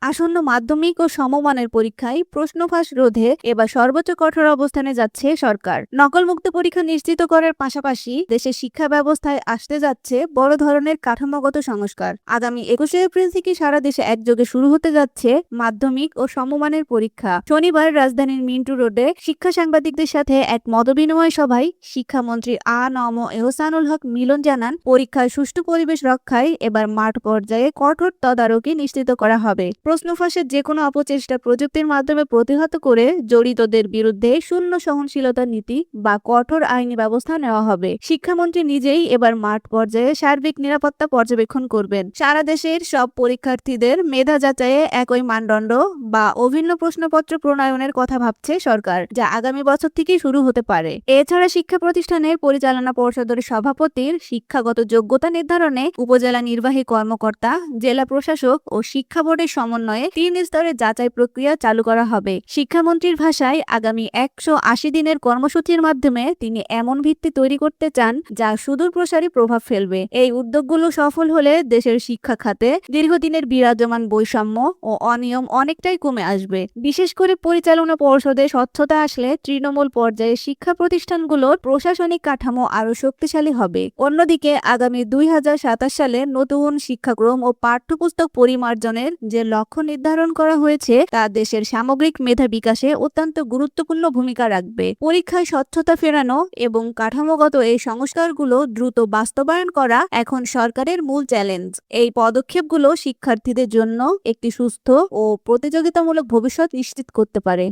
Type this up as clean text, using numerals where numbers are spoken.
আসন্ন মাধ্যমিক ও সমমানের পরীক্ষায় প্রশ্নফাঁস রোধে এবার সর্বোচ্চ কঠোর অবস্থানে যাচ্ছে সরকার। নকলমুক্ত পরীক্ষা নিশ্চিত করার পাশাপাশি দেশের শিক্ষা ব্যবস্থায় আসতে যাচ্ছে বড় ধরনের কাঠামোগত সংস্কার। আগামী 21শে এপ্রিল থেকে সারা দেশে একযোগে শুরু হতে যাচ্ছে মাধ্যমিক ও সমমানের পরীক্ষা। শনিবার রাজধানীর মিন্টু রোডে শিক্ষা সাংবাদিকদের সাথে এক মতবিনিময় সভায় শিক্ষামন্ত্রী আ.ন.ম এহসানুল হক মিলন জানান, পরীক্ষার সুষ্ঠু পরিবেশ রক্ষায় এবার মাঠ পর্যায়ে কঠোর তদারকি নিশ্চিত করা হবে। প্রশ্ন ফাঁসের যেকোনো অপচেষ্টা প্রযুক্তির মাধ্যমে প্রতিহত করে জড়িতদের বিরুদ্ধে শূন্য সহনশীলতা নীতি বা কঠোর আইনি ব্যবস্থা নেওয়া হবে। শিক্ষামন্ত্রী নিজেই এবার মাঠ পর্যায়ে সার্বিক নিরাপত্তা পর্যবেক্ষণ করবেন। সারা দেশের সব পরীক্ষার্থীদের মেধা যাচাইয়ে একই মানদণ্ড বা অভিন্ন প্রশ্নপত্র প্রণয়নের কথা ভাবছে সরকার, যা আগামী বছর থেকেই শুরু হতে পারে। এছাড়া শিক্ষা প্রতিষ্ঠানের পরিচালনা পর্ষদের সভাপতির শিক্ষাগত যোগ্যতা নির্ধারণে উপজেলা নির্বাহী কর্মকর্তা, জেলা প্রশাসক ও শিক্ষা বোর্ডের সমন্বয়ে 3 স্তরে যাচাই প্রক্রিয়া চালু করা হবে। শিক্ষামন্ত্রীর ভাষায়, আগামী 180 দিনের কর্মসূচির মাধ্যমে তিনি এমন ভিত্তি তৈরি করতে চান যা সুদূর প্রসারী প্রভাব ফেলবে। এই উদ্যোগগুলো সফল হলে দেশের শিক্ষা খাতে দীর্ঘদিনের বিরাজমান বৈষম্য ও অনিয়ম অনেকটাই কমে আসবে। বিশেষ করে পরিচালনা পর্ষদে স্বচ্ছতা আসলে তৃণমূল পর্যায়ে শিক্ষা প্রতিষ্ঠানগুলোর প্রশাসনিক কাঠামো আরও শক্তিশালী হবে। অন্যদিকে আগামী 2027 সালে নতুন শিক্ষাক্রম ও পাঠ্যপুস্তক পরিমার্জনের যে লক্ষ্য নির্ধারণ করা হয়েছে তা দেশের সামগ্রিক মেধা বিকাশে অত্যন্ত গুরুত্বপূর্ণ ভূমিকা রাখবে। পরীক্ষায় স্বচ্ছতা ফেরানো এবং কাঠামোগত এই সংস্কারগুলো দ্রুত বাস্তবায়ন করা এখন সরকারের মূল চ্যালেঞ্জ। এই পদক্ষেপগুলো শিক্ষার্থীদের জন্য একটি সুস্থ ও প্রতিযোগিতামূলক ভবিষ্যৎ নিশ্চিত করতে পারে।